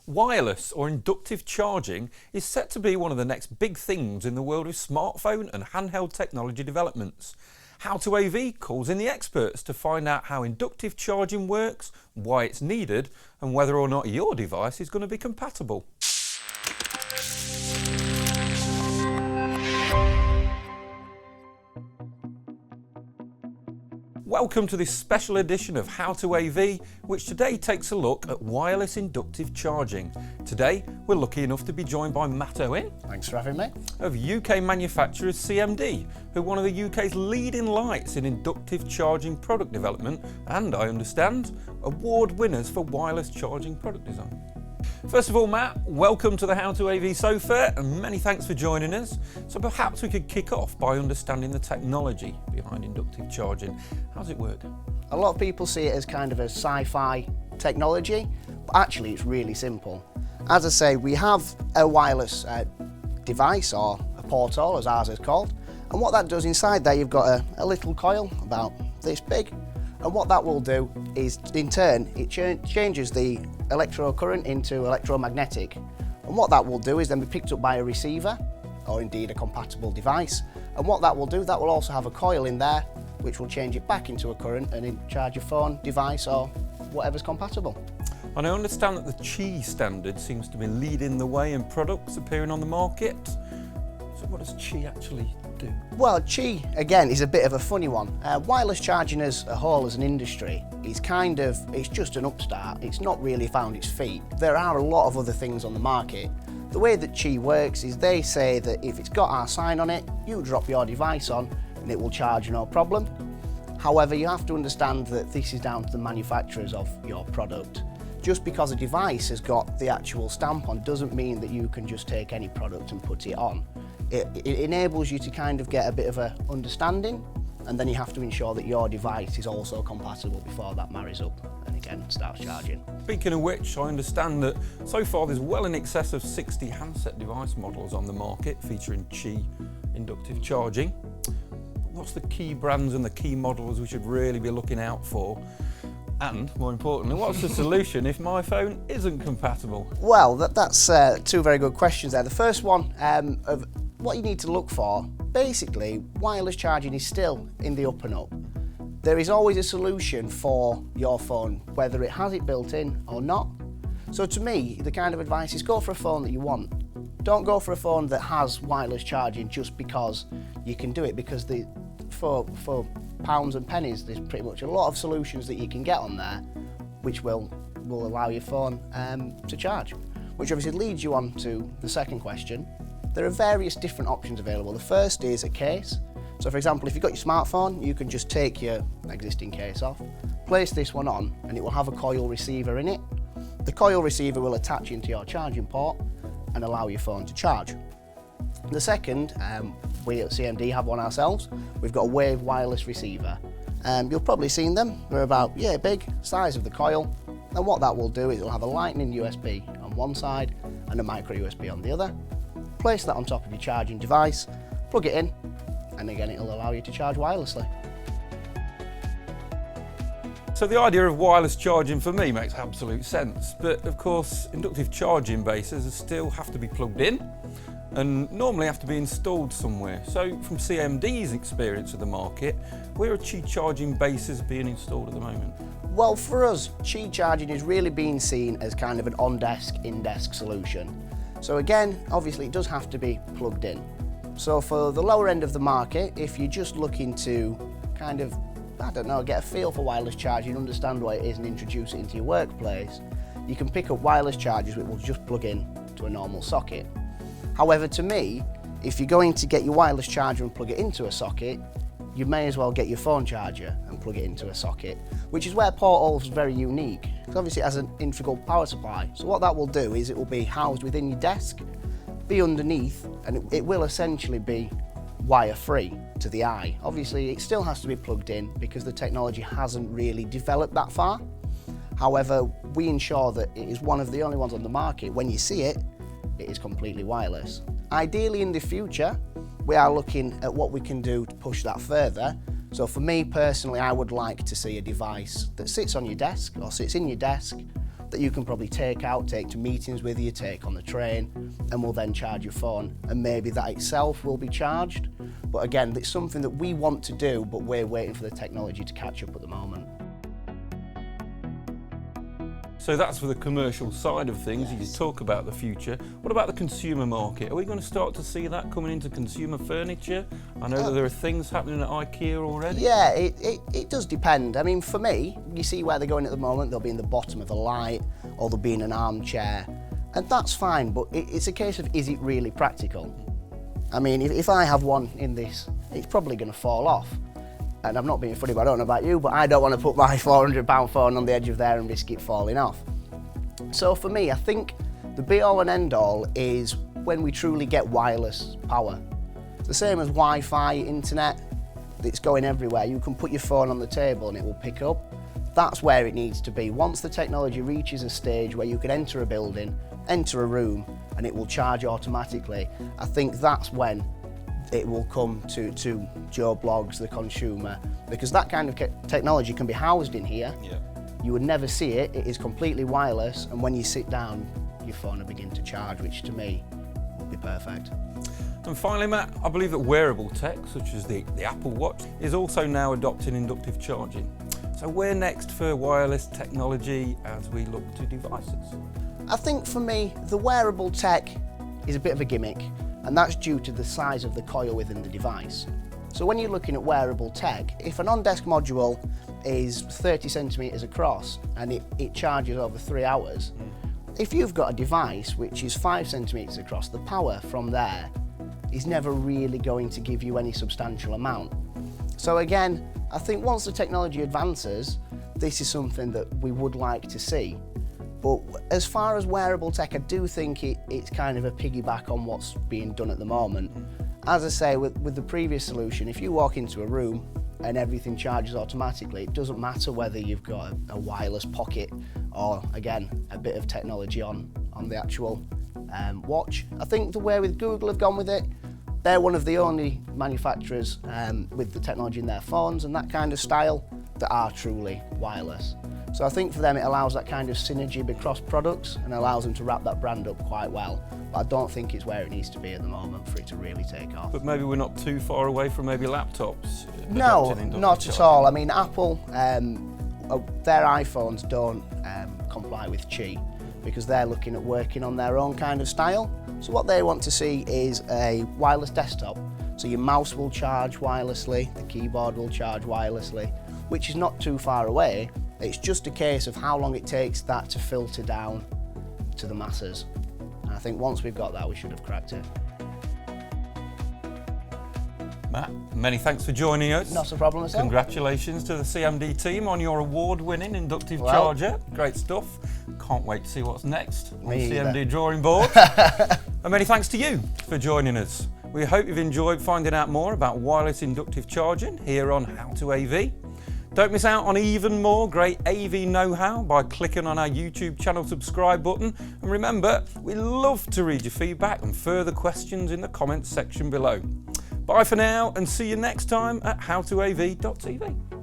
Wireless or inductive charging is set to be one of the next big things in the world of smartphone and handheld technology developments. HowToAV calls in the experts to find out how inductive charging works, why it's needed, and whether or not your device is going to be compatible. Welcome to this special edition of HowToAV, which today takes a look at wireless inductive charging. Today, we're lucky enough to be joined by Matt Owen. Thanks for having me. Of UK manufacturers CMD, who are one of the UK's leading lights in inductive charging product development and, I understand, award winners for wireless charging product design. First of all, Matt, welcome to the HowToAV sofa and many thanks for joining us. So perhaps we could kick off by understanding the technology behind inductive charging. How does it work? A lot of people see it as kind of a sci-fi technology, but actually it's really simple. As I say, we have a wireless device, or a portal as ours is called, and what that does inside there, you've got a little coil about this big, and what that will do is, in turn, it changes the electrical current into electromagnetic. And what that will do is then be picked up by a receiver, or indeed a compatible device. And what that will do, that will also have a coil in there, which will change it back into a current and charge your phone, device, or whatever's compatible. And I understand that the Qi standard seems to be leading the way in products appearing on the market. So what does Qi actually do? Well, Qi, again, is a bit of a funny one. Wireless charging as a whole, as an industry, is it's just an upstart. It's not really found its feet. There are a lot of other things on the market. The way that Qi works is they say that if it's got our sign on it, you drop your device on and it will charge no problem. However, you have to understand that this is down to the manufacturers of your product. Just because a device has got the actual stamp on doesn't mean that you can just take any product and put it on. It enables you to kind of get a bit of an understanding, and then you have to ensure that your device is also compatible before that marries up and again starts charging. Speaking of which, I understand that so far there's well in excess of 60 handset device models on the market featuring Qi inductive charging. What's the key brands and the key models we should really be looking out for? And, more importantly, what's the solution if my phone isn't compatible? Well, that's two very good questions there. The first one, of what you need to look for, basically, wireless charging is still in the up and up. There is always a solution for your phone, whether it has it built in or not. So to me, the kind of advice is go for a phone that you want. Don't go for a phone that has wireless charging just because you can do it, because for pounds and pennies, there's pretty much a lot of solutions that you can get on there which will allow your phone to charge. Which obviously leads you on to the second question. There are various different options available. The first is a case. So for example, if you've got your smartphone, you can just take your existing case off, place this one on, and it will have a coil receiver in it. The coil receiver will attach into your charging port and allow your phone to charge. The second, we at CMD have one ourselves. We've got a wave wireless receiver. You'll probably seen them. They're about, big, size of the coil. And what that will do is it'll have a lightning USB on one side and a micro USB on the other. Place that on top of your charging device, plug it in, and again it'll allow you to charge wirelessly. So the idea of wireless charging for me makes absolute sense, but of course inductive charging bases still have to be plugged in and normally have to be installed somewhere. So from CMD's experience of the market, where are Qi charging bases being installed at the moment? Well, for us, Qi charging is really being seen as kind of an on-desk, in-desk solution. So again, obviously it does have to be plugged in. So for the lower end of the market, if you're just looking to kind of, get a feel for wireless charging, understand what it is and introduce it into your workplace, you can pick up wireless chargers which will just plug in to a normal socket. However, to me, if you're going to get your wireless charger and plug it into a socket, you may as well get your phone charger and plug it into a socket, which is where Portal's very unique, because obviously it has an integral power supply. So what that will do is it will be housed within your desk, be underneath, and it will essentially be wire-free to the eye. Obviously, it still has to be plugged in because the technology hasn't really developed that far. However, we ensure that it is one of the only ones on the market. When you see it, it is completely wireless. Ideally, in the future, we are looking at what we can do to push that further. So for me personally, I would like to see a device that sits on your desk or sits in your desk that you can probably take to meetings with you, take on the train, and will then charge your phone. And maybe that itself will be charged. But again, it's something that we want to do, but we're waiting for the technology to catch up at the moment. So that's for the commercial side of things. Yes. You talk about the future. What about the consumer market? Are we going to start to see that coming into consumer furniture? I know that there are things happening at IKEA already. Yeah, it does depend. I mean, for me, you see where they're going at the moment. They'll be in the bottom of a light, or they'll be in an armchair, and that's fine. But it's a case of, is it really practical? I mean, if I have one in this, it's probably going to fall off. And I'm not being funny, but I don't know about you, but I don't want to put my £400 phone on the edge of there and risk it falling off. So for me, I think the be-all and end-all is when we truly get wireless power. It's the same as Wi-Fi, internet, it's going everywhere. You can put your phone on the table and it will pick up. That's where it needs to be. Once the technology reaches a stage where you can enter a building, enter a room, and it will charge automatically, I think that's when it will come to Joe Bloggs, the consumer, because that kind of technology can be housed in here. Yeah. You would never see it. It is completely wireless, and when you sit down, your phone will begin to charge, which to me would be perfect. And finally, Matt, I believe that wearable tech, such as the Apple Watch, is also now adopting inductive charging. So where next for wireless technology as we look to devices? I think for me, the wearable tech is a bit of a gimmick, and that's due to the size of the coil within the device. So when you're looking at wearable tech, if an on-desk module is 30 centimetres across and it charges over 3 hours, if you've got a device which is 5 centimetres across, the power from there is never really going to give you any substantial amount. So again, I think once the technology advances, this is something that we would like to see. But as far as wearable tech, I do think it's kind of a piggyback on what's being done at the moment. As I say, with the previous solution, if you walk into a room and everything charges automatically, it doesn't matter whether you've got a wireless pocket or, again, a bit of technology on the actual watch. I think the way with Google have gone with it, they're one of the only manufacturers with the technology in their phones and that kind of style that are truly wireless. So I think for them it allows that kind of synergy across products and allows them to wrap that brand up quite well. But I don't think it's where it needs to be at the moment for it to really take off. But maybe we're not too far away from maybe laptops? No, not at all. I mean, Apple, their iPhones don't comply with Qi because they're looking at working on their own kind of style. So what they want to see is a wireless desktop. So your mouse will charge wirelessly, the keyboard will charge wirelessly, which is not too far away. It's just a case of how long it takes that to filter down to the masses. And I think once we've got that, we should have cracked it. Matt, many thanks for joining us. Not a problem at all. Congratulations to the CMD team on your award-winning inductive charger. Great stuff. Can't wait to see what's next on the CMD drawing board. And many thanks to you for joining us. We hope you've enjoyed finding out more about wireless inductive charging here on HowToAV. Don't miss out on even more great AV know-how by clicking on our YouTube channel subscribe button. And remember, we love to read your feedback and further questions in the comments section below. Bye for now and see you next time at howtoav.tv.